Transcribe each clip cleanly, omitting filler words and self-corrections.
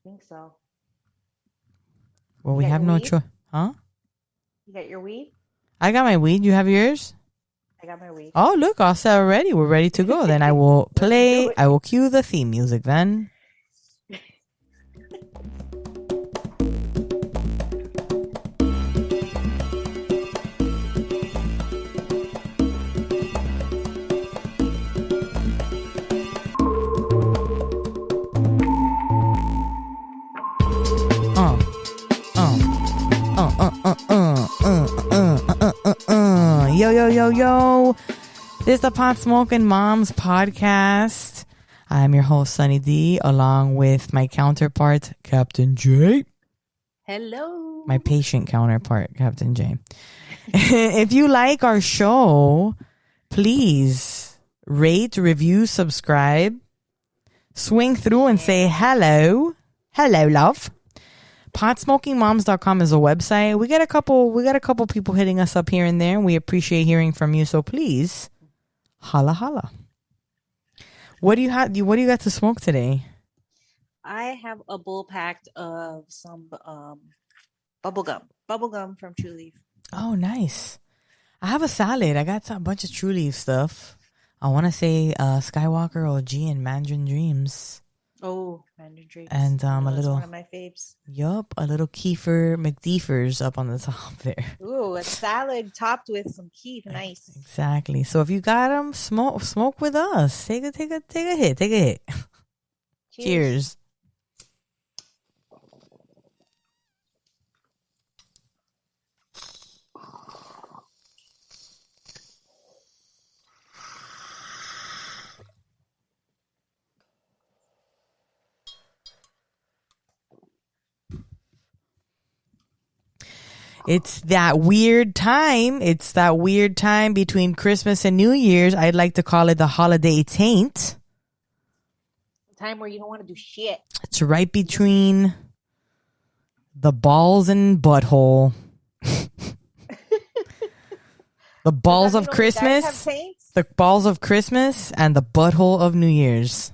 think so. Well, You we got have your no weed? choice. Huh? You got your weed? I got my weed. You have yours? I got my weed. Oh, look, all set already. We're ready to go. Then I will Let's do play. it. I will cue the theme music then. Uh, uh, Yo, yo, yo, yo. This is the Pot Smoking Moms podcast. I'm your host, Sunny D, along with my counterpart, Captain J. Hello. My patient counterpart, Captain J. If you like our show, please rate, review, subscribe, swing through and say hello. Hello, love. Potsmokingmoms.com is a website. We got a couple people hitting us up here and there. We appreciate hearing from you, so please holla holla. What do you have? What do you got to smoke today? I have a bowl packed of some bubble gum from True Leaf. Oh, nice. I have a salad. I got a bunch of True Leaf stuff. I want to say Skywalker OG and Mandarin Dreams. Oh, Mandarin Dreams. And that's a little, one of my faves. Yup, a little Kefir McDeefers up on the top there. Ooh, a salad topped with some keef. Nice. Exactly. So if you got them, smoke with us. Take a hit. Take a hit. Cheers. It's that weird time. It's that weird time between Christmas and New Year's. I'd like to call it the holiday taint. Time where you don't want to do shit. It's right between the balls and butthole. The balls of Christmas. The balls of Christmas and the butthole of New Year's.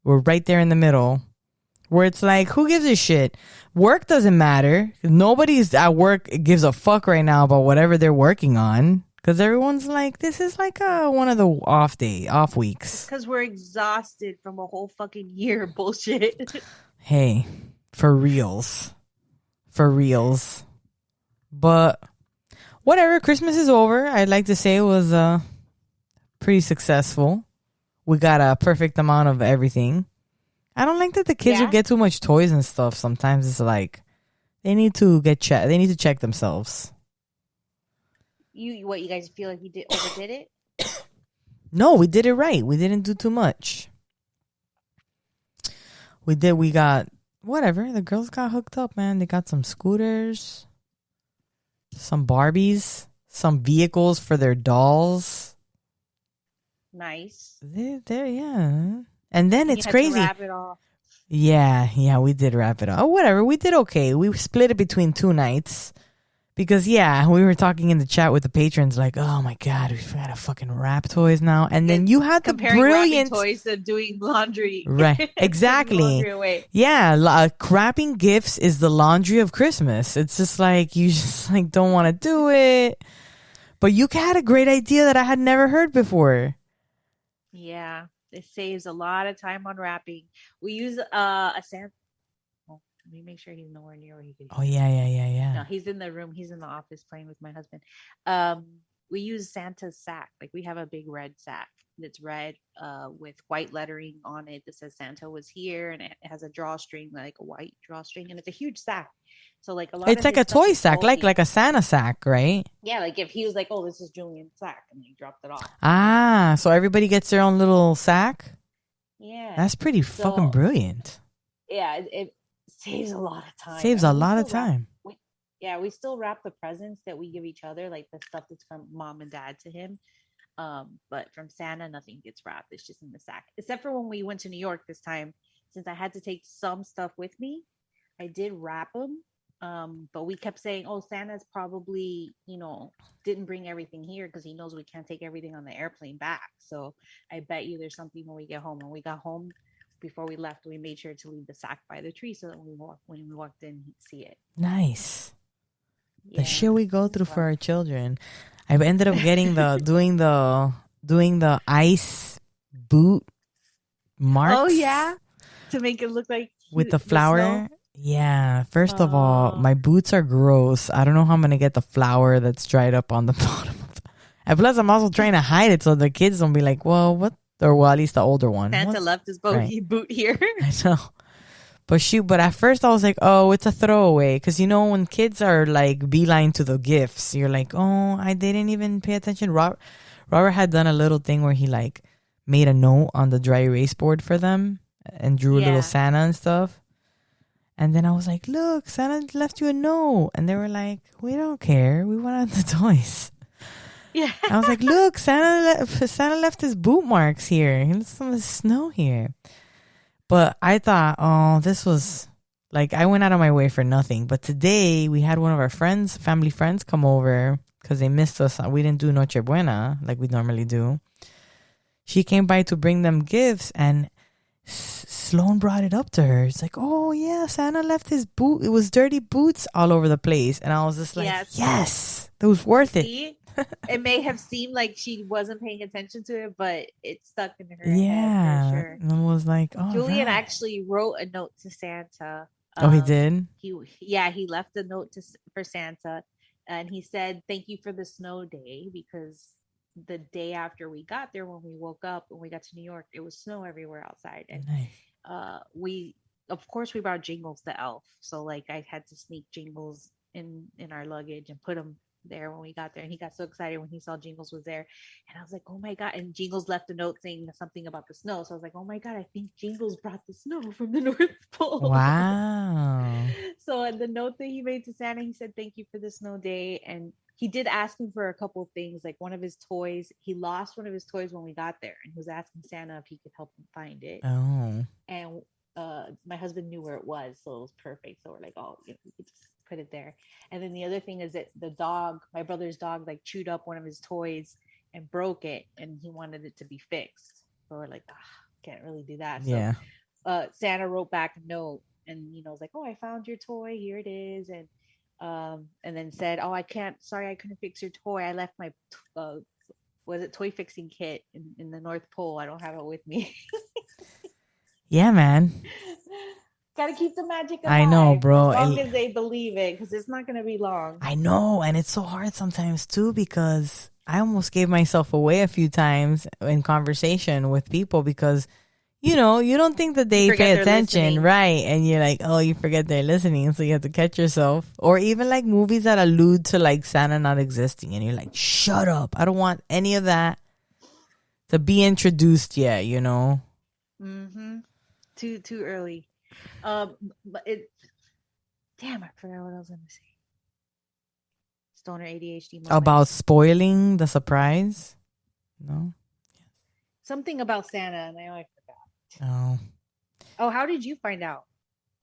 We're right there in the middle. Where it's like, who gives a shit? Work doesn't matter. Nobody's at work gives a fuck right now about whatever they're working on. Because everyone's like, this is like one of the off weeks. Because we're exhausted from a whole fucking year of bullshit. Hey, for reals. For reals. But whatever, Christmas is over. I'd like to say it was pretty successful. We got a perfect amount of everything. I don't like that the kids would get too much toys and stuff. Sometimes it's like they need to they need to check themselves. You guys feel like you overdid it? No, we did it right. We didn't do too much. We got whatever. The girls got hooked up, man. They got some scooters, some Barbies, some vehicles for their dolls. Nice. They're yeah. And then it's crazy. To wrap it off. Yeah, we did wrap it up. Oh, whatever. We did okay. We split it between 2 nights. Because, we were talking in the chat with the patrons like, oh, my God, we've got to fucking wrap toys now. And then you had the brilliant... toys to doing laundry. Right, exactly. Yeah, wrapping gifts is the laundry of Christmas. It's just like, you just like don't want to do it. But you had a great idea that I had never heard before. Yeah. It saves a lot of time on wrapping. We use a Santa. Well, let me make sure he's nowhere near where he can. Oh yeah. No, he's in the room. He's in the office playing with my husband. We use Santa's sack. Like we have a big red sack that's red with white lettering on it that says Santa was here, and it has a drawstring, like a white drawstring, and it's a huge sack. So like a lot. It's like a toy sack, like a Santa sack, right? Yeah, like if he was like, "Oh, this is Julian's sack," and he dropped it off. Ah, so everybody gets their own little sack. Yeah, that's pretty fucking brilliant. Yeah, it saves a lot of time. Saves a lot of time. We still wrap the presents that we give each other, like the stuff that's from mom and dad to him. But from Santa, nothing gets wrapped. It's just in the sack. Except for when we went to New York this time, since I had to take some stuff with me, I did wrap them. But we kept saying, oh, Santa's probably, didn't bring everything here because he knows we can't take everything on the airplane back. So I bet you there's something when we get home. When we got home, before we left, we made sure to leave the sack by the tree so that when we walked in, he'd see it. Nice. The Yeah, shit we go it was through for fun. our children. I ended up getting doing the ice boot Oh marks yeah, to make it look like with the the snow. flour. Yeah. First of all, Oh, my boots are gross. I don't know how I'm gonna get the flour that's dried up on the bottom. And plus, I'm also trying to hide it so the kids don't be like, "Well, what?" Or well, at least the older one. Santa What's left his right? boot here. I know. But at first I was like, oh, it's a throwaway. Because, when kids are like beeline to the gifts, you're like, oh, they didn't even pay attention. Robert had done a little thing where he like made a note on the dry erase board for them and drew a little Yeah, Santa and stuff. And then I was like, look, Santa left you a note. And they were like, we don't care. We want the toys. yeah. I was like, look, Santa left his boot marks here. He left some of the snow here. But I thought, oh, this was like, I went out of my way for nothing. But today we had one of our family friends come over because they missed us. We didn't do Noche Buena like we normally do. She came by to bring them gifts, and Sloan brought it up to her. It's like, oh, yeah, Santa left his boot. It was dirty boots all over the place. And I was just like, Yes. yes, it was worth it. See, it may have seemed like she wasn't paying attention to it, but it stuck in her head Yeah. for sure. And I was like, oh, Julian right. actually wrote a note to Santa. Oh, he did? He left a note for Santa, and he said thank you for the snow day, because the day after we got there, when we woke up and we got to New York, it was snow everywhere outside. And Nice. we of course we brought Jingles the elf, so like I had to sneak Jingles in our luggage and put them there when we got there, and he got so excited when he saw Jingles was there, and I was like, oh my god. And Jingles left a note saying something about the snow, so I was like, oh my god, I think Jingles brought the snow from the North Pole. Wow. So in the note that he made to Santa, he said thank you for the snow day, and he did ask him for a couple of things, like one of his toys. He lost one of his toys when we got there, and he was asking Santa if he could help him find it. Oh. And my husband knew where it was, so it was perfect. So we're like, oh, we could just put it there. And then the other thing is that the dog, my brother's dog, like chewed up one of his toys and broke it, and he wanted it to be fixed. So we're like, can't really do that. Yeah. So Santa wrote back a note, and was like, oh, I found your toy, here it is. And then said, oh, I couldn't fix your toy. I left my was it toy fixing kit in the North Pole. I don't have it with me. Yeah, man. Gotta keep the magic alive. I know, bro. As long as they believe it, because it's not gonna be long. I know, and it's so hard sometimes too, because I almost gave myself away a few times in conversation with people because, you don't think that they pay attention, listening. right? And you're like, oh, you forget they're listening, so you have to catch yourself. Or even like movies that allude to like Santa not existing, and you're like, shut up! I don't want any of that to be introduced yet. Mm-hmm. Too early. But damn, I forgot what I was gonna say. Stoner ADHD moment. About spoiling the surprise. No. Something about Santa, and I Oh. forgot. Oh, how did you find out?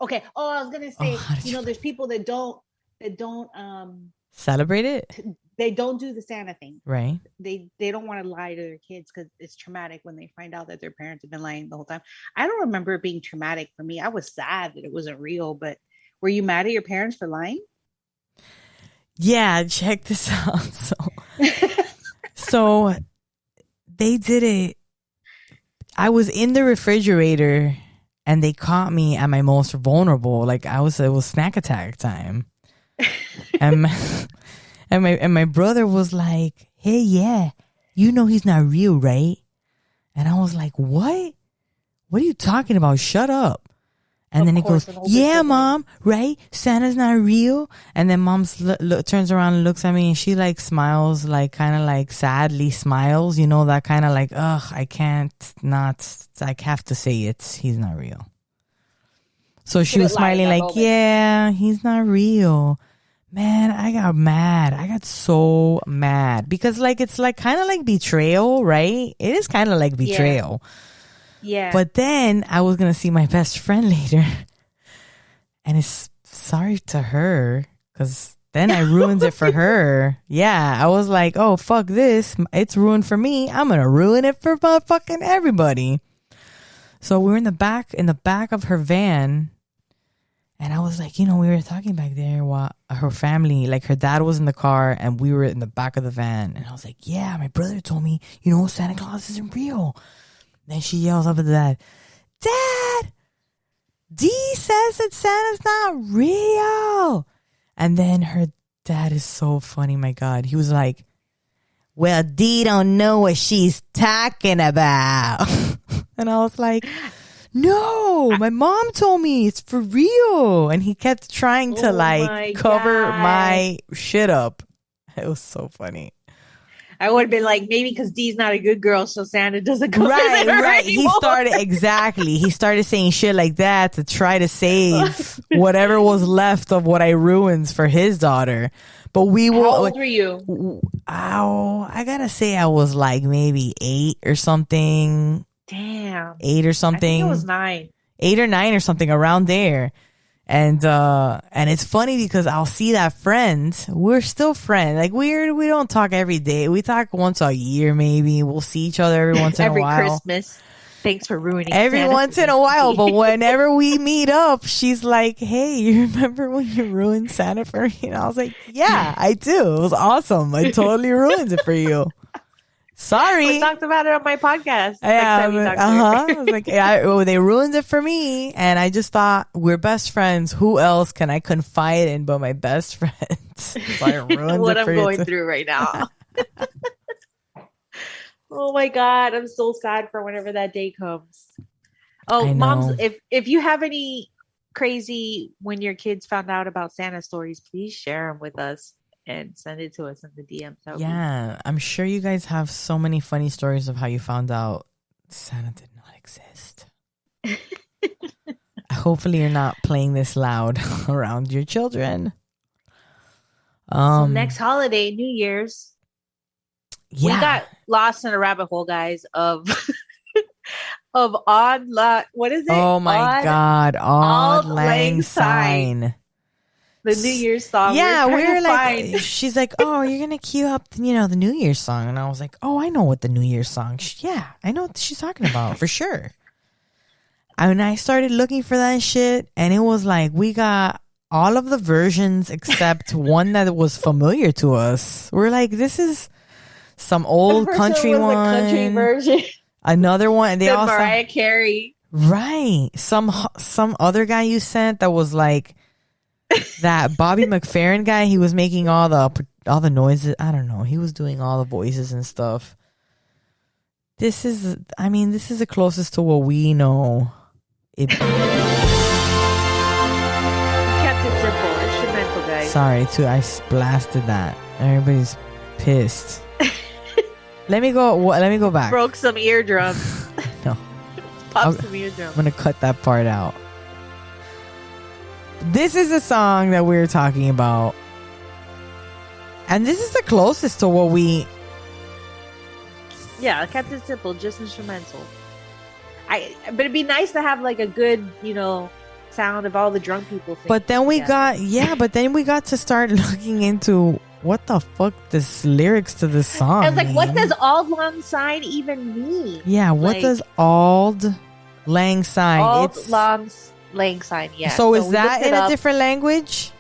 Okay. Oh, I was gonna say, there's people that don't celebrate it. They don't do the Santa thing. Right. They don't want to lie to their kids because it's traumatic when they find out that their parents have been lying the whole time. I don't remember it being traumatic for me. I was sad that it wasn't real, but were you mad at your parents for lying? Yeah, check this out. So they did it. I was in the refrigerator and they caught me at my most vulnerable. Like it was snack attack time. And my brother was like, hey, yeah, he's not real, right? And I was like, what? What are you talking about? Shut up. And then he goes, yeah, Mom, right? Santa's not real. And then Mom turns around and looks at me, and she like smiles, like kind of like sadly smiles, that kind of like, ugh, I have to say he's not real. So she was smiling like, yeah, he's not real. Man, I got mad. I got so mad because like it's like kind of like betrayal, right? It is kind of like betrayal. Yeah. But then I was going to see my best friend later. And it's sorry to her because then I ruined it for her. Yeah, I was like, oh, fuck this. It's ruined for me. I'm going to ruin it for fucking everybody. So we were in the back of her van. And I was like, we were talking back there while her family, like her dad was in the car and we were in the back of the van. And I was like, yeah, my brother told me, Santa Claus isn't real. Then she yells up at the Dad, D says that Santa's not real. And then her dad is so funny, my God. He was like, well, D don't know what she's talking about. And I was like, no, my mom told me it's for real. And he kept trying to cover my shit up. It was so funny. I would have been like, maybe because Dee's not a good girl, so Santa doesn't come right. He started saying shit like that to try to save whatever was left of what I ruined for his daughter. But we were. How old were you? Oh, I gotta say I was like maybe 8 or something. Damn. 8 or something. I think it was 9. 8 or 9 or something around there. And it's funny because I'll see that friend. We're still friends. Like we don't talk every day. We talk once a year maybe. We'll see each other every once in a while. Every Christmas. Thanks for ruining every Santa once in a while. But whenever we meet up, she's like, hey, you remember when you ruined Santa for me? And I was like, yeah, I do. It was awesome. I totally ruined it for you. Sorry. We talked about it on my podcast. Yeah, I was like, they ruined it for me. And I just thought, we're best friends. Who else can I confide in but my best friends? So I ruined what it I'm for going through right now. Oh my God. I'm so sad for whenever that day comes. Oh, moms, if you have any crazy when your kids found out about Santa stories, please share them with us. And send it to us in the DMs. Yeah, I'm sure you guys have so many funny stories of how you found out Santa did not exist. Hopefully you're not playing this loud around your children. So next holiday, New Year's. Yeah. We got lost in a rabbit hole, guys, of what is it? Oh my God, Auld Lang Syne. The New Year's song. Yeah, we're like, she's like, oh, you're going to cue up, the New Year's song. And I was like, oh, I know what the New Year's song. Yeah, I know what she's talking about for sure. And I started looking for that shit. And it was like, we got all of the versions except one that was familiar to us. We're like, this is some old country one. Country version. Another one. And they all Mariah Carey. Right. Some other guy you sent that was like, that Bobby McFerrin guy, he was making all the noises. I don't know. He was doing all the voices and stuff. This is the closest to what we know. It kept it simple, instrumental, guys. Sorry, I blasted that. Everybody's pissed. Let me go back. Broke some eardrums. No. Popped some eardrums. I'm gonna cut that part out. This is a song that we're talking about. And this is the closest to what we... Yeah, I kept it simple, just instrumental. But it'd be nice to have like a good, sound of all the drunk people singing. But then we got to start looking into what the fuck this lyrics to this song I was like, mean. what does Auld Lang Syne even mean? Yeah, what does Auld Lang Syne? Auld Lang Syne, yeah. So is that in a different language?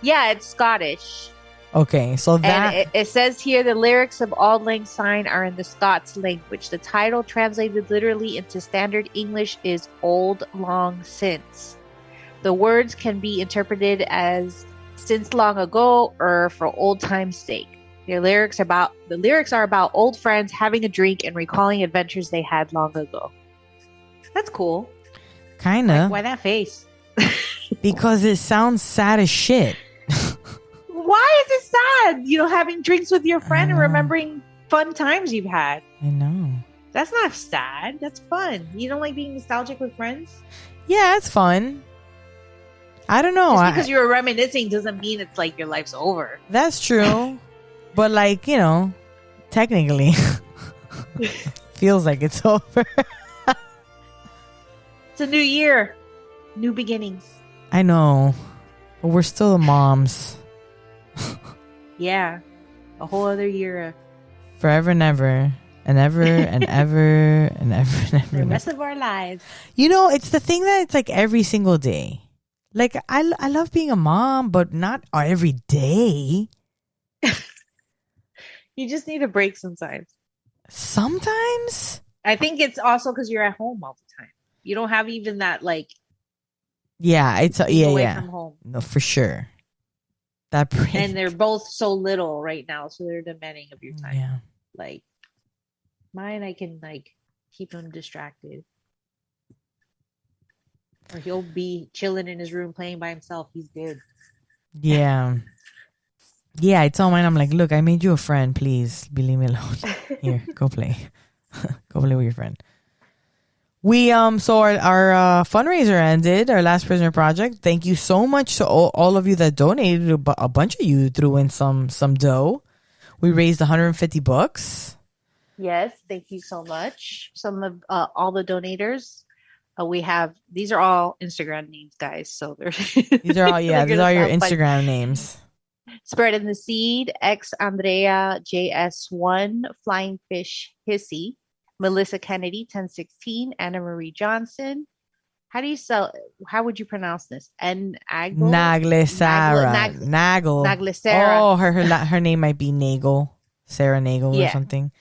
Yeah, it's Scottish. Okay, so that... And it says here the lyrics of Auld Lang Syne are in the Scots language. The title translated literally into standard English is Old Long Since. The words can be interpreted as since long ago or for old time's sake. The lyrics are about old friends having a drink and recalling adventures they had long ago. That's cool. Kinda. Like, why that face? Because it sounds sad as shit. Why is it sad? Having drinks with your friend and remembering fun times you've had. I know. That's not sad. That's fun. You don't like being nostalgic with friends? Yeah, it's fun. I don't know. Just because you're reminiscing doesn't mean it's like your life's over. That's true. But like, technically feels like it's over. It's a new year. New beginnings. I know. But we're still the moms. Yeah. A whole other year. Forever and ever. and ever and ever and ever and ever. The rest of our lives. You know, it's the thing that it's like every single day. Like I love being a mom, but not every day. You just need a break sometimes. Sometimes. I think it's also because you're at home all the time. You don't have even that like. Yeah, it's being away yeah. from home. No, for sure. That break. And they're both so little right now, so they're demanding of your time. Yeah. Like mine, I can like keep him distracted, or he'll be chilling in his room playing by himself. He's good. Yeah. Yeah, I tell mine, I'm like, look, I made you a friend. Please leave me alone. Here, go play. Go play with your friend. We so our fundraiser ended, our Last Prisoner project. Thank you so much to all of you that donated. A bunch of you threw in some dough. We raised $150. Yes, thank you so much. Some of all the donators. We have these are all Instagram names, guys. So they're these are all these are your Instagram funny. names. Spreading the Seed, X Andrea JS1, Flying Fish Hissy, Melissa Kennedy 1016, Anna Marie Johnson. How would you pronounce this? Naglesara. Naglesara. Oh, her name might be Nagel. Sarah Nagel or something.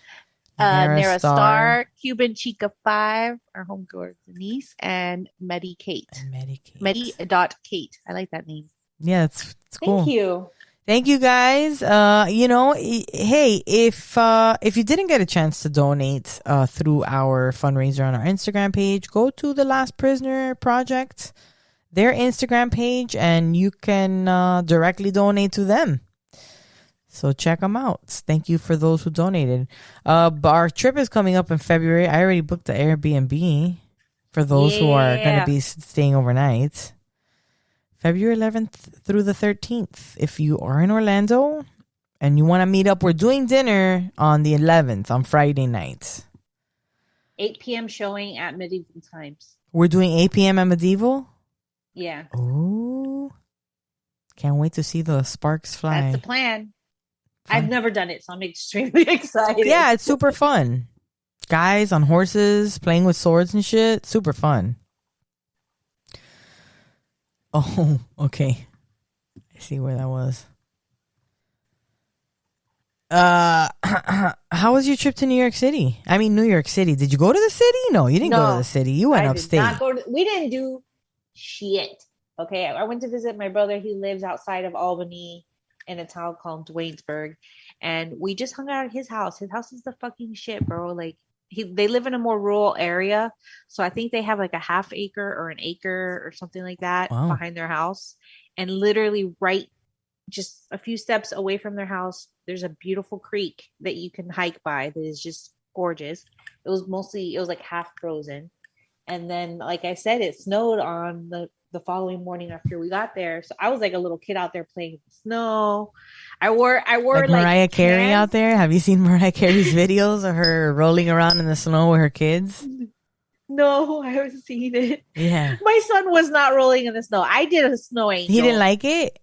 Nara Star, Cuban Chica 5, our homegirl Denise, and Medi Kate. Medi.Kate. I like that name. Yeah, it's cool. Thank you. Thank you guys. You know, hey, if you didn't get a chance to donate through our fundraiser on our Instagram page, go to the Last Prisoner Project, their Instagram page, and you can directly donate to them. So check them out. Thank you for those who donated. But our trip is coming up in February. I already booked the Airbnb for those who are going to be staying overnight. February 11th through the 13th. If you are in Orlando and you want to meet up, we're doing dinner on the 11th, on Friday night. 8 p.m. showing at Medieval Times. We're doing 8 p.m. at Medieval? Yeah. Oh. Can't wait to see the sparks fly. That's the plan. I've never done it, so I'm extremely excited. Yeah, it's super fun. Guys on horses, playing with swords and shit. Super fun. Oh, okay. I see where that was. How was your trip to New York City? I mean, New York City. Did you go to the city? No, you didn't go to the city. You went upstate. We didn't do shit. Okay, I went to visit my brother. He lives outside of Albany in a town called Dwaynesburg, and we just hung out at his house. His house is the fucking shit, bro. Like they live in a more rural area, so I think they have like a half acre or an acre or something like that behind their house, and literally right just a few steps away from their house there's a beautiful creek that you can hike by that is just gorgeous. It was like half frozen, and then like I said, it snowed on the following morning after we got there. So I was like a little kid out there playing in the snow. I wore like Mariah Carey out there. Have you seen Mariah Carey's videos of her rolling around in the snow with her kids? No, I haven't seen it. Yeah. My son was not rolling in the snow. I did a snow angel. He didn't like it?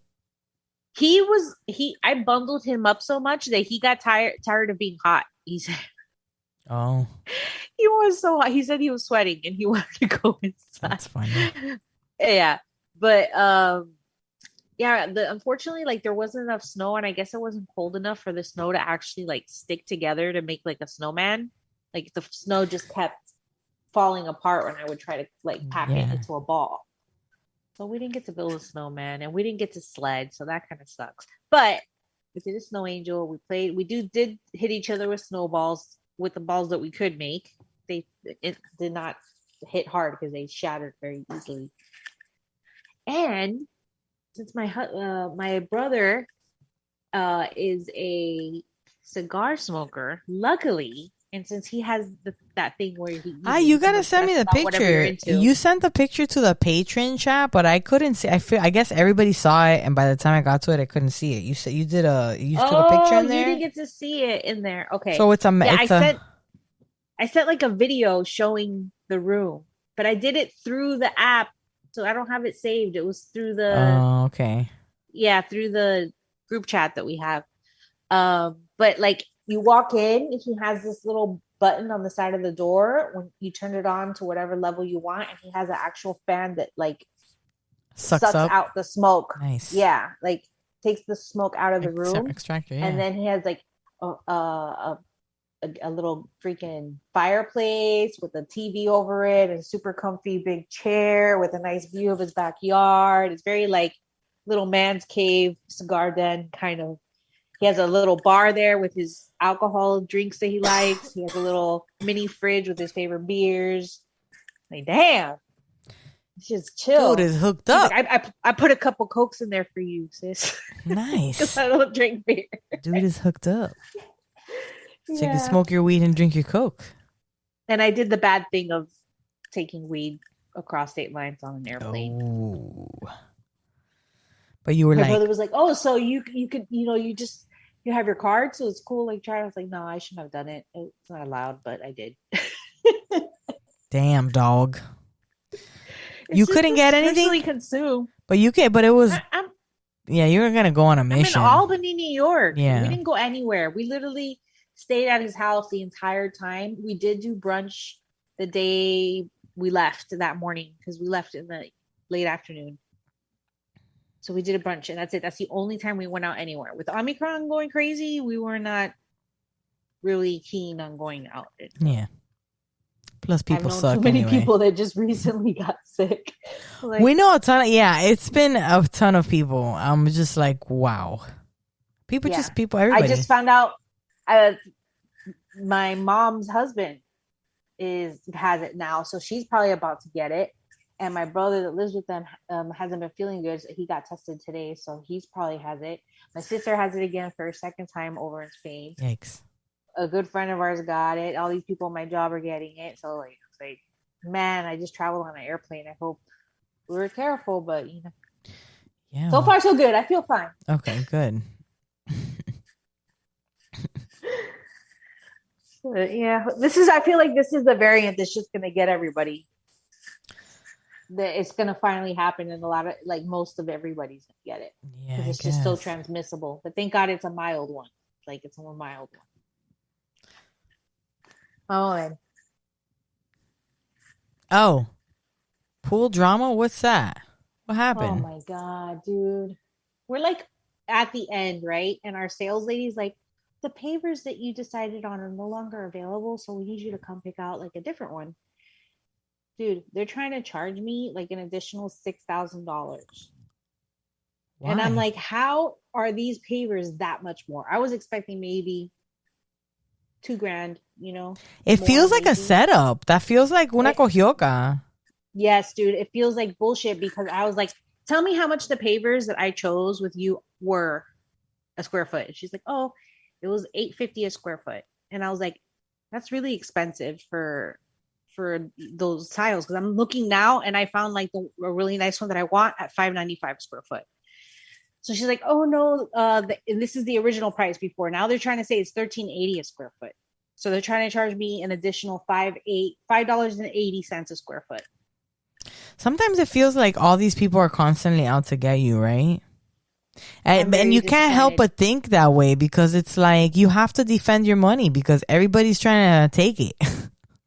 I bundled him up so much that he got tired of being hot. He said, oh. He was so hot. He said he was sweating and he wanted to go inside. That's funny. Yeah. But yeah, unfortunately like there wasn't enough snow, and I guess it wasn't cold enough for the snow to actually like stick together to make like a snowman. Like the snow just kept falling apart when I would try to like pack it into a ball. So we didn't get to build a snowman, and we didn't get to sled, so that kind of sucks. But we did a snow angel. We played. We did hit each other with snowballs with the balls that we could make. It did not hit hard because they shattered very easily. And since my brother is a cigar smoker, luckily, and since he has that thing where he you gotta send me the picture. You sent the picture to the patron chat, but I couldn't see. I guess everybody saw it, and by the time I got to it, I couldn't see it. You said you took a picture in there. You didn't get to see it in there. Okay, so I sent like a video showing the room, but I did it through the app, so I don't have it saved. It was through the through the group chat that we have. But like you walk in, he has this little button on the side of the door when you turn it on to whatever level you want, and he has an actual fan that like Sucks sucks up. out the smoke. Nice. Yeah, like takes the smoke out of the room. Extractor, And yeah. then he has like a little freaking fireplace with a TV over it, and a super comfy big chair with a nice view of his backyard. It's very like little man's cave, cigar den kind of. He has a little bar there with his alcohol drinks that he likes. He has a little mini fridge with his favorite beers. Like, damn, it's just Dude chill. is hooked He's like, up. I put a couple Cokes in there for you, sis. Because Nice. I don't drink beer. Dude is hooked up. So you can Yeah. smoke your weed and drink your Coke. And I did the bad thing of taking weed across state lines on an airplane. Oh. But you were My like, brother was like, "Oh, so you could, you have your card, so it's cool." Like, try. I was like, "No, I shouldn't have done it. It's not allowed," but I did. damn, dog. It's You just couldn't get anything? personally consume. But you can, but it was, I'm yeah, you were going to go on a I'm in mission. Albany, New York. Yeah. We didn't go anywhere. We literally stayed at his house the entire time. We did do brunch the day we left that morning because we left in the late afternoon. So we did a brunch, and that's it. That's the only time we went out anywhere. With Omicron going crazy, we were not really keen on going out. Yeah. Plus, people I've known suck too many anyway. people that just recently got sick. Like, We know a ton of, yeah, it's been a ton of people. I'm just like, wow. People, yeah. everybody. I just found out my mom's husband has it now, so she's probably about to get it. And my brother that lives with them hasn't been feeling good. So he got tested today, so he's probably has it. My sister has it again for a second time over in Spain. Yikes. A good friend of ours got it. All these people in my job are getting it. So like, it's like, man, I just traveled on an airplane. I hope we were careful, but Yeah. So far so good. I feel fine. Okay, good. Yeah, I feel like this is the variant that's just gonna get everybody. That it's gonna finally happen, and a lot of like most of everybody's gonna get it. Yeah, because it's just so transmissible. But thank God it's a mild one. Like it's a more mild one. Oh, and pool drama. What's that? What happened? oh my God, dude, we're like at the end, right? And our sales lady's like, the pavers that you decided on are no longer available, so we need you to come pick out like a different one. Dude, they're trying to charge me like an additional $6,000. And I'm like, how are these pavers that much more? I was expecting maybe $2,000, It feels like a setup. That feels like una cogioca. Yes, dude. It feels like bullshit because I was like, tell me how much the pavers that I chose with you were a square foot. And she's like, oh, it was $850 a square foot. And I was like, that's really expensive for those tiles, because I'm looking now and I found like a really nice one that I want at $595 a square foot. So she's like, oh no, and this is the original price before. Now they're trying to say it's $13.80 a square foot. So they're trying to charge me an additional $5.80 a square foot. Sometimes it feels like all these people are constantly out to get you, right? And you can't help but think that way, because it's like you have to defend your money because everybody's trying to take it,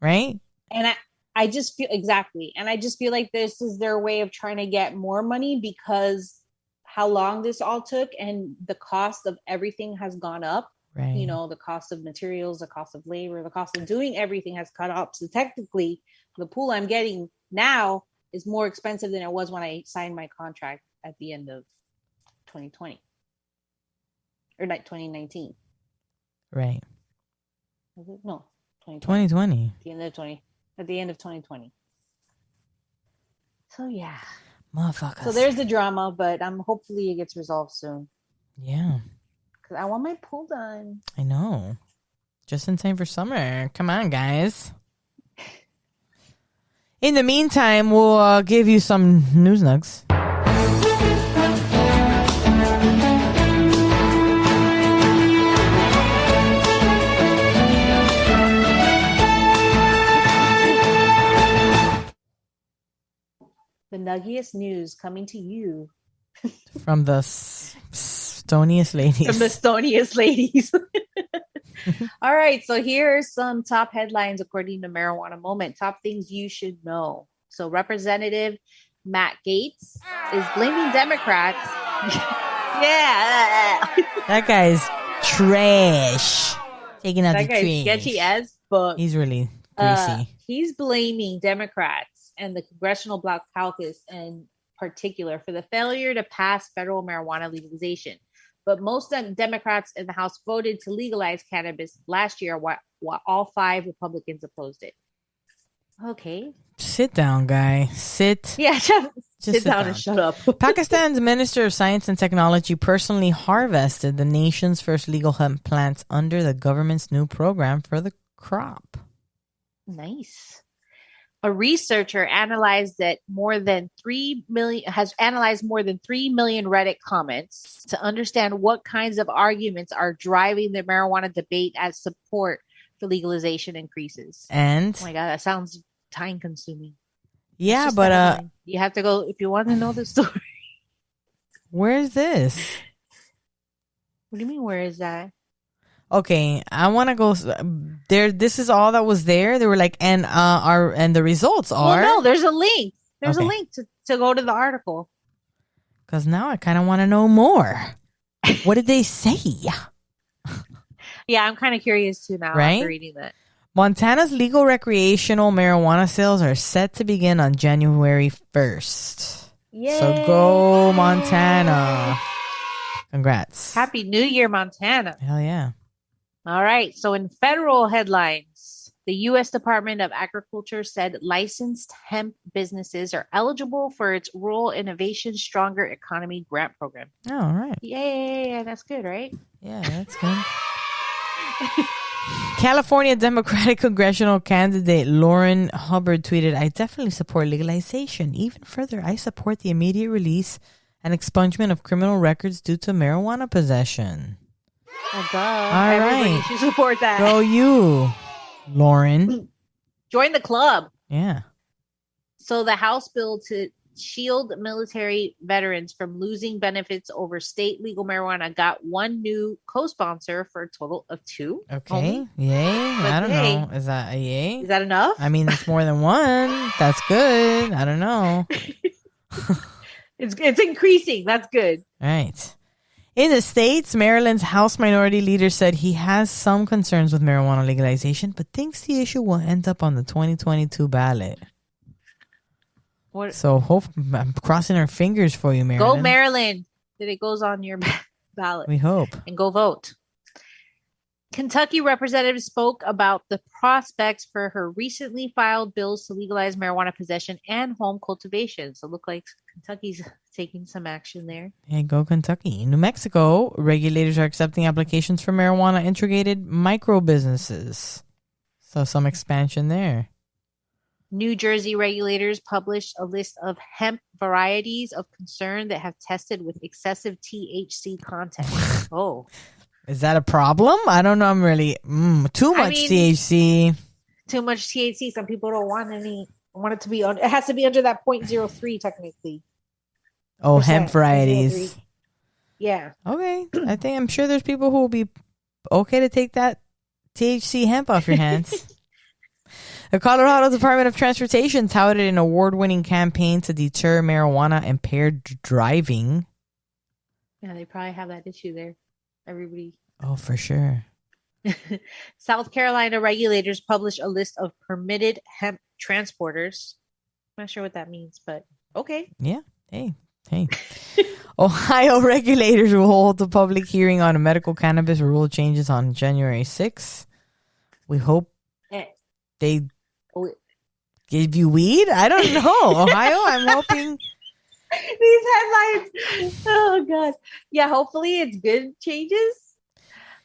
right? And I just feel exactly. And I just feel like this is their way of trying to get more money, because how long this all took and the cost of everything has gone up. Right. The cost of materials, the cost of labor, the cost of doing everything has cut up. So technically, the pool I'm getting now is more expensive than it was when I signed my contract at the end of 2020 or like 2019. Right. Was it? No, 2020. At the end of 2020. So yeah. Motherfuckers. So there's the drama, but hopefully it gets resolved soon. Yeah. Because I want my pool done. I know. Just in time for summer. Come on, guys. In the meantime, we'll give you some news nugs. The nuggiest news coming to you from the stoniest ladies. From the stoniest ladies. All right, so here are some top headlines according to Marijuana Moment. Top things you should know. So, Representative Matt Gaetz is blaming Democrats. Yeah, That guy's trash. Taking out that the guy's sketchy trash. as fuck. He's really greasy. He's blaming Democrats and the Congressional Black Caucus in particular for the failure to pass federal marijuana legalization. But most Democrats in the House voted to legalize cannabis last year, while all 5 Republicans opposed it. Okay. Sit down, guy. Sit. Yeah, just sit down and shut up. Pakistan's Minister of Science and Technology personally harvested the nation's first legal hemp plants under the government's new program for the crop. Nice. A researcher analyzed more than 3 million Reddit comments to understand what kinds of arguments are driving the marijuana debate as support for legalization increases. And oh my god, that sounds time consuming. Yeah, but you have to go if you want to know the story. Where's this? What do you mean? Where is that? Okay, I want to go there. This is all that was there. They were like, and the results are. Well, no, there's a link. There's a link to go to the article. Because now I kind of want to know more. What did they say? Yeah, I'm kind of curious too now after reading that. Montana's legal recreational marijuana sales are set to begin on January 1st. Yay! So go Montana. Congrats. Happy New Year, Montana. Hell yeah. All right. So in federal headlines, the U.S. Department of Agriculture said licensed hemp businesses are eligible for its Rural Innovation Stronger Economy grant program. Oh, all right. Yay. That's good, right? Yeah, that's good. California Democratic congressional candidate Lauren Hubbard tweeted, "I definitely support legalization. Even further, I support the immediate release and expungement of criminal records due to marijuana possession." Oh, duh. All Everybody right. should support that. Go you, Lauren. Join the club. Yeah. So the House bill to shield military veterans from losing benefits over state legal marijuana got one new co-sponsor for a total of 2. Okay. Yay. But I don't know. Is that a yay? Is that enough? I mean, it's more than one. That's good. I don't know. It's increasing. That's good. All right. In the States, Maryland's House Minority Leader said he has some concerns with marijuana legalization, but thinks the issue will end up on the 2022 ballot. What? So I'm crossing our fingers for you, Maryland. Go Maryland. That it goes on your ballot. We hope. And go vote. Kentucky representatives spoke about the prospects for her recently filed bills to legalize marijuana possession and home cultivation. So look like Kentucky's taking some action there. Hey, go Kentucky. In New Mexico, regulators are accepting applications for marijuana integrated micro businesses. So some expansion there. New Jersey regulators published a list of hemp varieties of concern that have tested with excessive THC content. Oh. Is that a problem? I don't know. I'm really too much THC. Too much THC. Some people don't want it to be on. It has to be under that 0.03 technically. Oh, hemp varieties. Yeah. Okay. I'm sure there's people who will be okay to take that THC hemp off your hands. The Colorado Department of Transportation touted an award-winning campaign to deter marijuana impaired driving. Yeah, they probably have that issue there. Everybody. Oh, for sure. South Carolina regulators published a list of permitted hemp transporters. I'm not sure what that means, but okay. Yeah. Hey. Ohio regulators will hold a public hearing on a medical cannabis rule changes on January 6th. We hope they give you weed. I don't know. Ohio, I'm hoping. These headlines. Oh god. Yeah, hopefully it's good changes.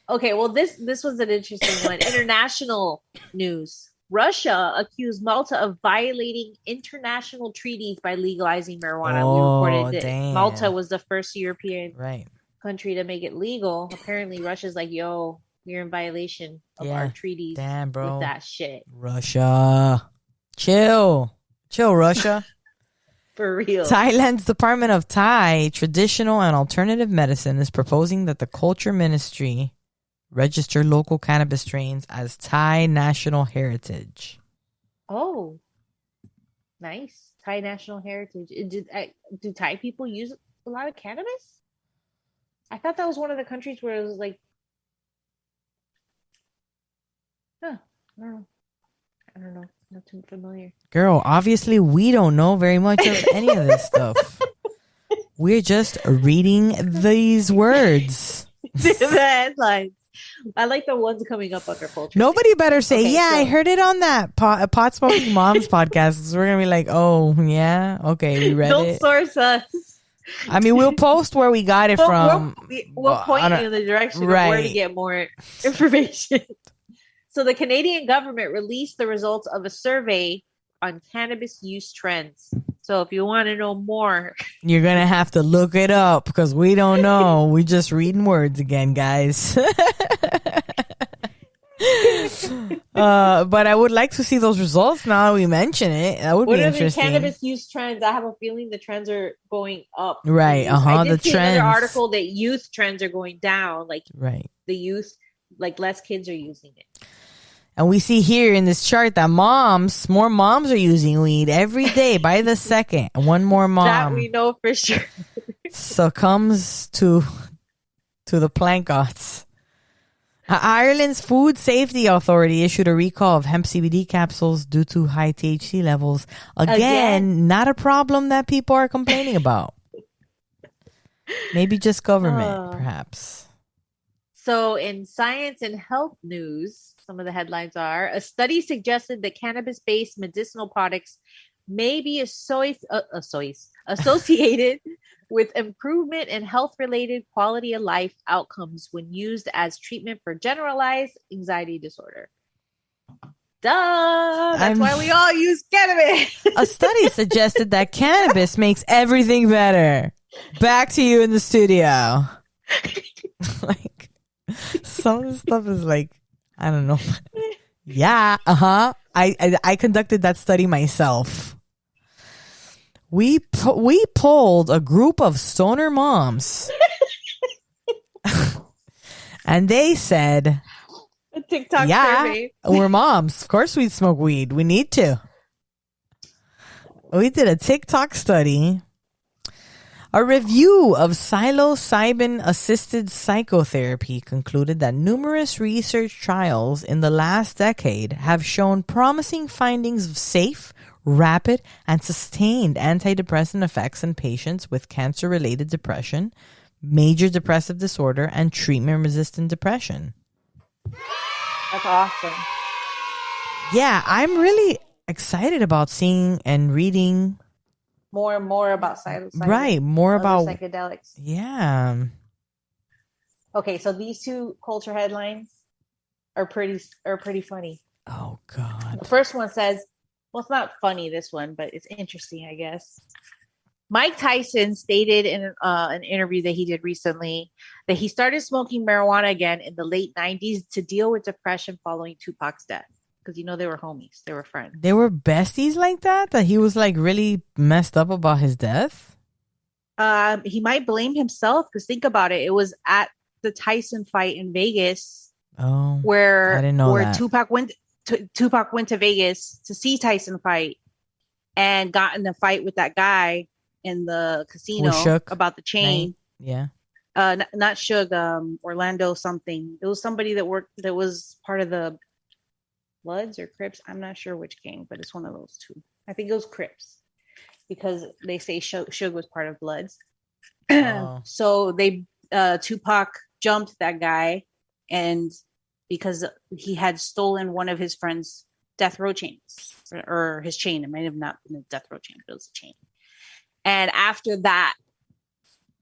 Okay, well this was an interesting one. International news. Russia accused Malta of violating international treaties by legalizing marijuana. We reported that Malta was the first European country to make it legal. Apparently Russia's like, yo, you're in violation of our treaties. Damn, bro. With that shit. Russia. Chill, Russia. For real. Thailand's Department of Thai Traditional and Alternative Medicine is proposing that the Culture Ministry register local cannabis strains as Thai national heritage. Oh, nice. Thai national heritage. Do Thai people use a lot of cannabis? I thought that was one of the countries where it was like, huh, I don't know. I don't know. Not too familiar. Girl, obviously we don't know very much of any of this stuff. We're just reading these words. The headlines. I like the ones coming up under culture. Nobody better say, Okay, I heard it on that pot smoking moms podcast. 'Cause we're gonna be like, oh yeah, okay, we read Don't it. source us. I mean, we'll post where we got it from. We'll point you in the direction of where to get more information. So the Canadian government released the results of a survey on cannabis use trends. So if you want to know more, you're going to have to look it up because we don't know. We just reading words again, guys. But I would like to see those results now that we mention it. That would be interesting. What are the cannabis use trends? I have a feeling the trends are going up. Right. I did the see trends. another article that youth trends are going down. Like the youth, like less kids are using it. And we see here in this chart that more moms are using weed every day by the second. One more mom. That we know for sure. Succumbs to the plankots. Ireland's Food Safety Authority issued a recall of hemp CBD capsules due to high THC levels. Again, not a problem that people are complaining about. Maybe just government, perhaps. So in science and health news, some of the headlines are: a study suggested that cannabis-based medicinal products may be associated with improvement in health-related quality of life outcomes when used as treatment for generalized anxiety disorder. Duh! That's why we all use cannabis. A study suggested that cannabis makes everything better. Back to you in the studio. Like, some of the stuff is like, I don't know. Yeah, I conducted that study myself. We polled a group of stoner moms. And they said, a TikTok survey. We're moms. Of course we smoke weed. We need to. We did a TikTok study. A review of psilocybin-assisted psychotherapy concluded that numerous research trials in the last decade have shown promising findings of safe, rapid, and sustained antidepressant effects in patients with cancer-related depression, major depressive disorder, and treatment-resistant depression. That's awesome. Yeah, I'm really excited about seeing and reading more and more about psilocybin. Right, more about psychedelics. Yeah. Okay, so these two culture headlines are pretty funny. Oh God. The first one says, well, it's not funny, this one, but it's interesting, I guess. Mike Tyson stated in an interview that he did recently that he started smoking marijuana again in the late 90s to deal with depression following Tupac's death. Because, they were homies. They were friends. They were besties like that? That he was like really messed up about his death? He might blame himself because think about it. It was at the Tyson fight in Vegas. Oh, where I didn't know that. Tupac went to Vegas to see Tyson fight and got in a fight with that guy in the casino about the chain. Yeah. Not Suge, Orlando something. It was somebody that was part of the Bloods or Crips. I'm not sure which gang, but it's one of those two. I think it was Crips because they say Suge was part of Bloods. Oh. So Tupac jumped that guy, and because he had stolen one of his friend's death row chains or his chain. It might have not been a death row chain, but it was a chain. And after that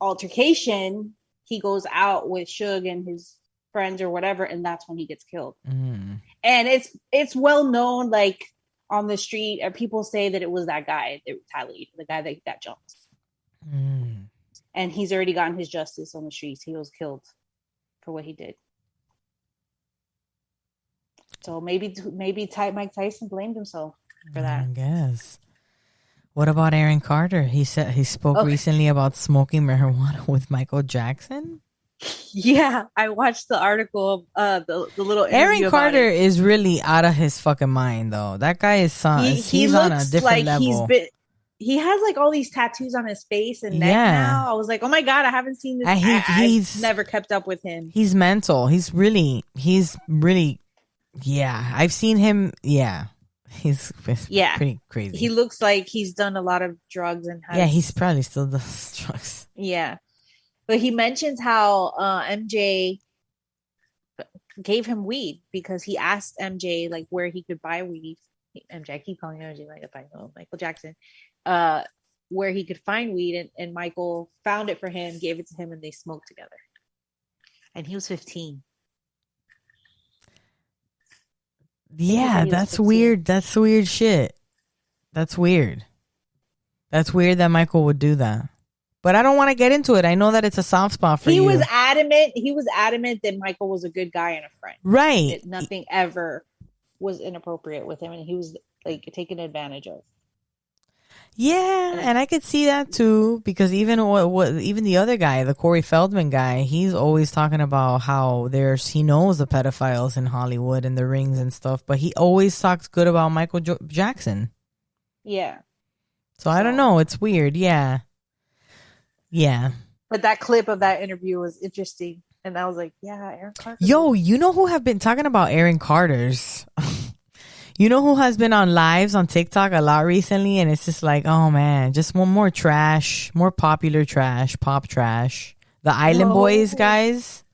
altercation, he goes out with Suge and his friends or whatever, and that's when he gets killed. And it's well known, like on the street, or people say that it was that guy that retaliated, the guy that got jumped. And he's already gotten his justice on the streets. He was killed for what he did. So maybe Mike Tyson blamed himself for that. I guess. What about Aaron Carter? He said he spoke recently about smoking marijuana with Michael Jackson. Yeah, I watched the article, the little Aaron interview about Carter it. is really out of his fucking mind, though. That guy He he's on a looks different like level. he has like all these tattoos on his face and neck Yeah. now. I was like, oh my god, I haven't seen this. And I've never kept up with him. he's mental. He's really, yeah. I've seen him. Yeah. He's Yeah, pretty crazy. he looks like he's done a lot of drugs and has. Yeah, he's probably still does drugs. Yeah, but he mentions how MJ gave him weed because he asked MJ like where he could buy weed. MJ, I keep calling him MJ like if I know Michael Jackson. Uh, where he could find weed, and Michael found it for him, gave it to him, and they smoked together. And he was 15. Yeah, that's weird. That's weird shit. That's weird. That's weird that Michael would do that. But I don't want to get into it. I know that it's a soft spot for you. He was adamant that Michael was a good guy and a friend. Right. Nothing ever was inappropriate with him, and he was like taken advantage of. Yeah, and I could see that too, because even even the other guy, the Corey Feldman guy, he's always talking about how he knows the pedophiles in Hollywood and the rings and stuff, but he always talks good about Michael Jackson. Yeah. So I don't know. It's weird. Yeah. Yeah. But that clip of that interview was interesting. And I was like, yeah, Aaron Carter. Yo, you know who have been talking about Aaron Carter's? You know who has been on lives on TikTok a lot recently? And it's just like, oh man, just one more trash, more popular trash, pop trash. The Island Boys guys.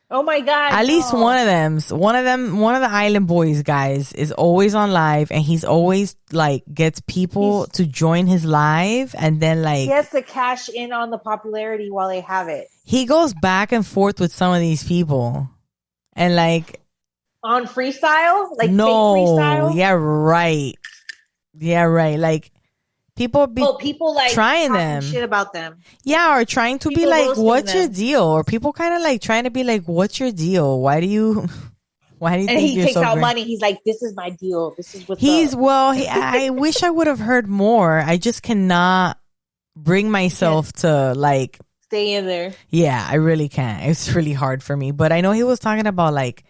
Oh my god! At least one of the Island Boys guys is always on live, and he's always like gets people to join his live, and then like he has to cash in on the popularity while they have it. He goes back and forth with some of these people, and like on freestyle, like no, fake freestyle. Yeah, right. Like people like trying them shit about them. Yeah, or trying to be like, what's your deal? Or people kind of like trying to be like, what's your deal? Why do you and think he you're takes so out great? money? He's like, this is my deal. This is what's I wish I would have heard more. I just cannot bring myself to like stay in there. Yeah, I really can't. It's really hard for me. But I know he was talking about like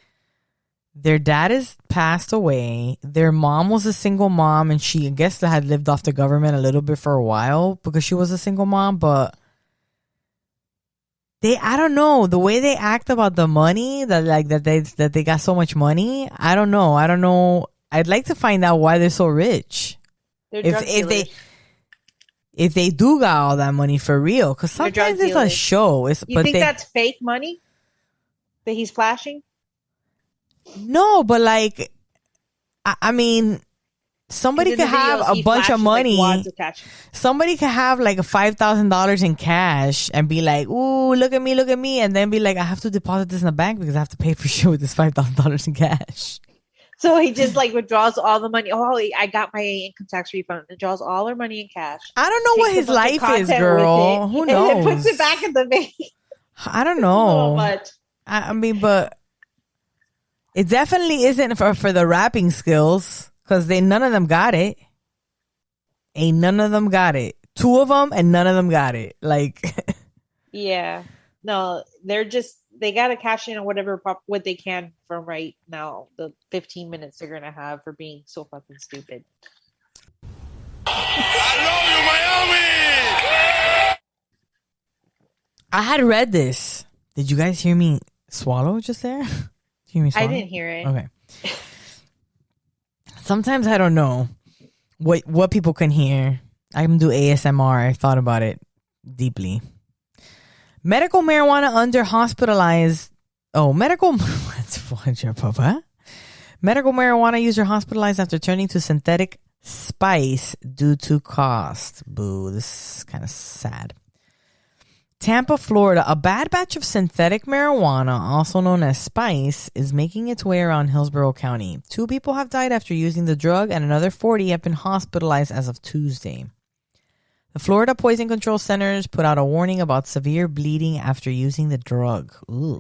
their dad is passed away. Their mom was a single mom, and she, I guess, had lived off the government a little bit for a while because she was a single mom. But I don't know, the way they act about the money that they got so much money. I don't know. I'd like to find out why they're so rich. If they do got all that money for real, because sometimes it's a show. You think that's fake money that he's flashing? No, but like, I mean, somebody could have a bunch of money. Somebody could have like $5,000 in cash and be like, "Ooh, look at me," and then be like, "I have to deposit this in the bank because I have to pay for sure with this $5,000 in cash." So he just like withdraws all the money. Oh, I got my income tax refund. Withdraws all her money in cash. I don't know what his life is, girl. Who knows? And puts it back in the bank. I don't know. Much. I mean, but it definitely isn't for the rapping skills, because none of them got it. Ain't none of them got it. Two of them, and none of them got it. Like, yeah, no, they got to cash in on what they can from right now. The 15 minutes they're gonna have for being so fucking stupid. I love you, Miami. I had read this. Did you guys hear me swallow just there? I didn't hear it. Okay. Sometimes I don't know what people can hear. I can do ASMR. I thought about it deeply. Medical marijuana under hospitalized. Oh, medical marijuana user hospitalized after turning to synthetic spice due to cost. Boo, this is kind of sad. Tampa, Florida. A bad batch of synthetic marijuana, also known as spice, is making its way around Hillsborough County. 2 people have died after using the drug, and another 40 have been hospitalized as of Tuesday. The Florida Poison Control Centers put out a warning about severe bleeding after using the drug. Ugh.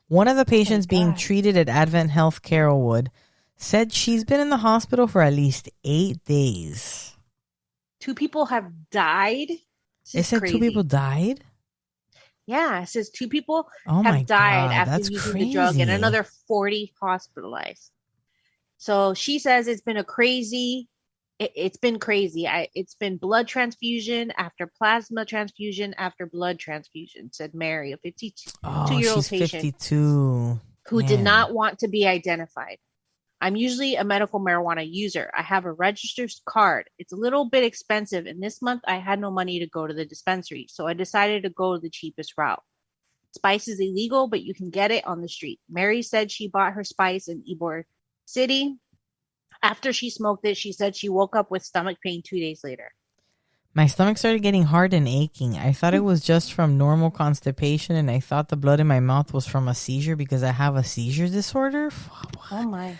One of the patients being treated at Advent Health Carrollwood said she's been in the hospital for at least 8 days. 2 people have died? They said crazy. 2 people died? Yeah, it says 2 people Oh my have died God, after that's using the drug and crazy. another 40 hospitalized. So she says it's been a crazy it's been crazy. It's been blood transfusion after plasma transfusion after blood transfusion, said Mary, a 52 Oh, year old she's patient 52. who did Man. not want to be identified. I'm usually a medical marijuana user. I have a registered card. It's a little bit expensive, and this month I had no money to go to the dispensary, so I decided to go the cheapest route. Spice is illegal, but you can get it on the street. Mary said she bought her spice in Ybor City. After she smoked it, she said she woke up with stomach pain 2 days later. My stomach started getting hard and aching. I thought it was just from normal constipation, and I thought the blood in my mouth was from a seizure because I have a seizure disorder. Oh my.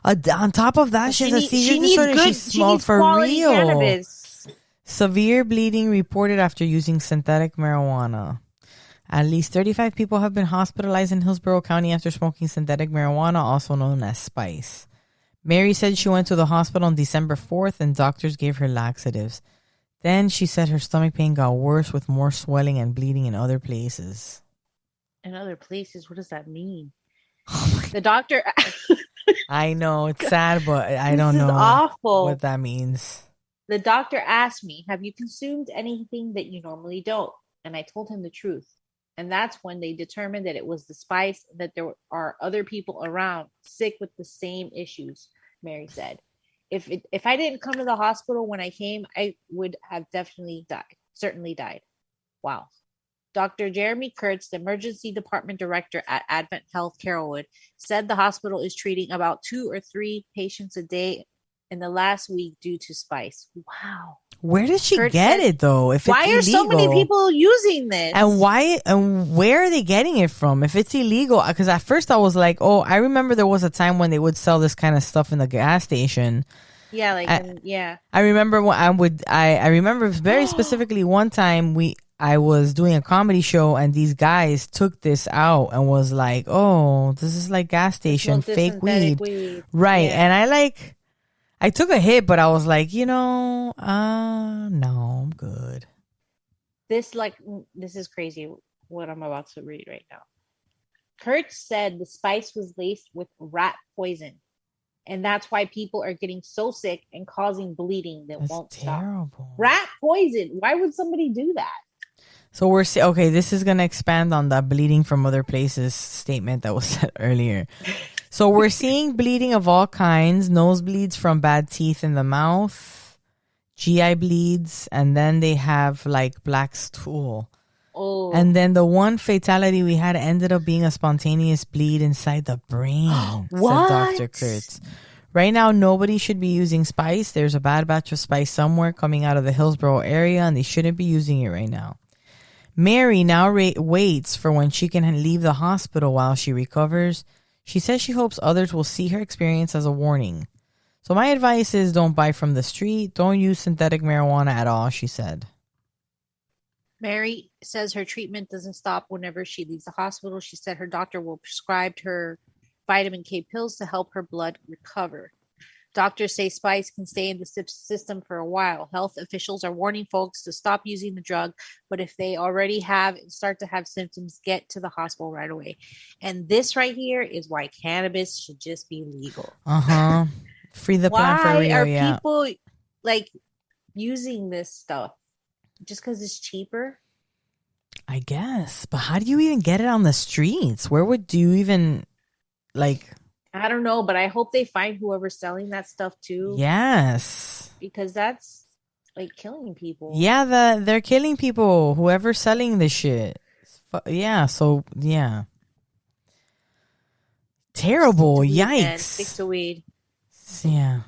On top of that, So she has a seizure she needs disorder. She good, she smoked needs for quality real. cannabis. Severe bleeding reported after using synthetic marijuana. At least 35 people have been hospitalized in Hillsborough County after smoking synthetic marijuana, also known as spice. Mary said she went to the hospital on December 4th and doctors gave her laxatives. Then she said her stomach pain got worse with more swelling and bleeding in other places. In other places, what does that mean? Oh my, The doctor, I know, it's sad, but I this don't is know what awful. that means. The doctor asked me, have you consumed anything that you normally don't? And I told him the truth. And that's when they determined that it was the spice, that there are other people around sick with the same issues, Mary said. If I didn't come to the hospital when I came, I would have definitely died, certainly died. Wow. Dr. Jeremy Kurtz, the emergency department director at Advent Health Carrollwood, said the hospital is treating about 2 or 3 patients a day in the last week due to spice. Wow. Where did she Kurtz get said, it though? If it's why are so many illegal, people using and this? why and where are they getting it from? If it's illegal, because at first I was like, oh, I remember there was a time when they would sell this kind of stuff in the gas station. Yeah, I, yeah. I remember when I remember very specifically one time I was doing a comedy show and these guys took this out and was like, oh, this is like gas To station smoke this fake synthetic weed. weed. Right. Yeah. And I took a hit, but I was like, no, I'm good. This is crazy what I'm about to read right now. Kurtz said the spice was laced with rat poison. And that's why people are getting so sick and causing bleeding that That's won't stop. terrible. Rat poison. Why would somebody do that? So okay, this is going to expand on the bleeding from other places statement that was said earlier. So we're seeing bleeding of all kinds, nosebleeds from bad teeth in the mouth, GI bleeds, and then they have like black stool. Oh. And then the one fatality we had ended up being a spontaneous bleed inside the brain, What? said Dr. Kurtz. Right now, nobody should be using spice. There's a bad batch of spice somewhere coming out of the Hillsborough area, and they shouldn't be using it right now. Mary now waits for when she can leave the hospital while she recovers. She says she hopes others will see her experience as a warning. So my advice is don't buy from the street. Don't use synthetic marijuana at all, she said. Mary says her treatment doesn't stop whenever she leaves the hospital. She said her doctor will prescribe her vitamin K pills to help her blood recover. Doctors say spice can stay in the system for a while. Health officials are warning folks to stop using the drug, but if they already start to have symptoms, get to the hospital right away. And this right here is why cannabis should just be legal. Uh-huh. Free the plant for real, Why are yeah. people like using this stuff? Just because it's cheaper? I guess. But how do you even get it on the streets? Where would you even, like... I don't know, but I hope they find whoever's selling that stuff too. Yes. Because that's like killing people. Yeah, they're killing people. Whoever's selling this shit. Yeah, so, yeah. Terrible. Yikes. Stick to weed. Yeah.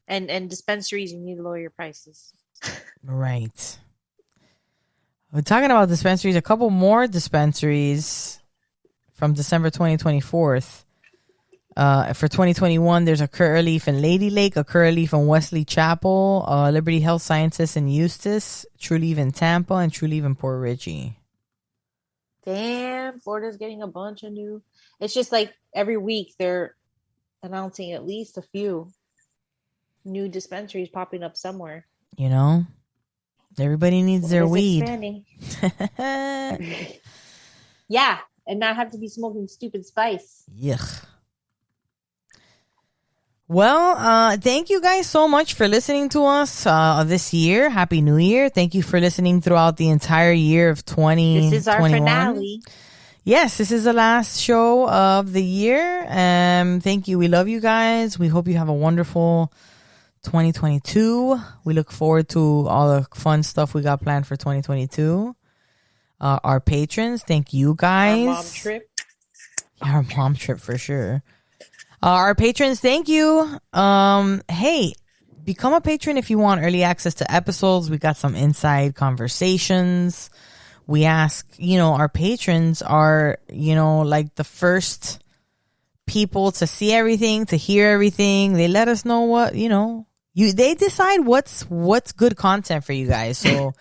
And dispensaries, you need to lower your prices. Right. We're talking about dispensaries. A couple more dispensaries from December 2024. For 2021, there's a Curaleaf in Lady Lake, a Curaleaf in Wesley Chapel, Liberty Health Sciences in Eustis, Trulieve in Tampa, and Trulieve in Port Richey. Damn, Florida's getting a bunch of new. It's just like every week they're announcing at least a few new dispensaries popping up somewhere. You know, everybody needs their weed. Expanding. Yeah, and not have to be smoking stupid spice. Yuck. Well, thank you guys so much for listening to us this year. Happy New Year. Thank you for listening throughout the entire year of 2021. This is our finale. Yes, this is the last show of the year. Thank you. We love you guys. We hope you have a wonderful 2022. We look forward to all the fun stuff we got planned for 2022. Our patrons, thank you guys. Our mom trip. Our mom trip for sure. Our patrons, thank you. Hey, become a patron if you want early access to episodes. We got some inside conversations. We ask, our patrons are, like the first people to see everything, to hear everything. They let us know what, they decide what's good content for you guys. So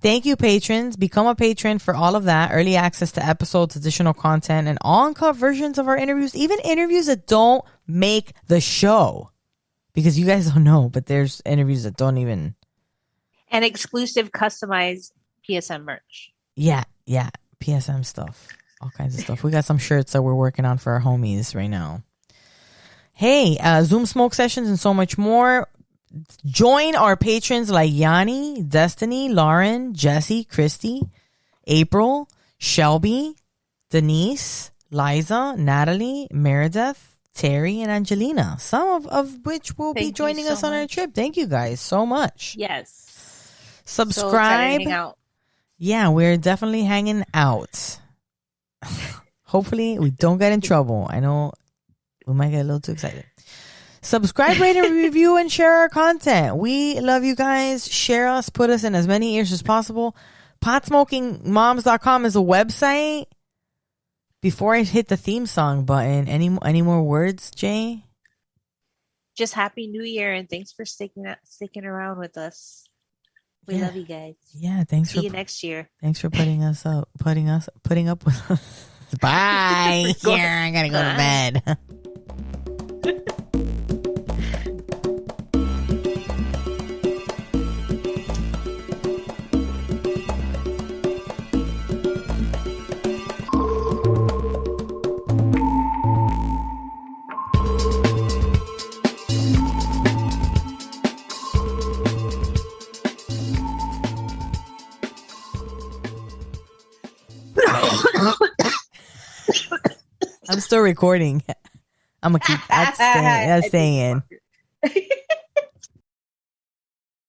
thank you, patrons. Become a patron for all of that. Early access to episodes, additional content, and uncut versions of our interviews. Even interviews that don't make the show. Because you guys don't know, but there's interviews that don't even. And exclusive customized PSM merch. Yeah. PSM stuff. All kinds of stuff. We got some shirts that we're working on for our homies right now. Hey, Zoom smoke sessions and so much more. Join our patrons like Yanni, Destiny, Lauren, Jesse, Christy, April, Shelby, Denise, Liza, Natalie, Meredith, Terry, and Angelina. Some of which will be joining us on our trip. Thank you guys so much. Yes. Subscribe. Yeah, we're definitely hanging out. Hopefully we don't get in trouble. I know we might get a little too excited. Subscribe, rate, and review, and share our content. We love you guys. Share us. Put us in as many ears as possible. Potsmokingmoms.com is a website. Before I hit the theme song button, any more words, Jay? Just Happy New Year, and thanks for sticking around with us. We love you guys. Yeah, thanks. See you next year. Thanks for putting up with us. Bye. Yeah, I gotta go to bed. I'm still recording. I'm gonna keep that's staying.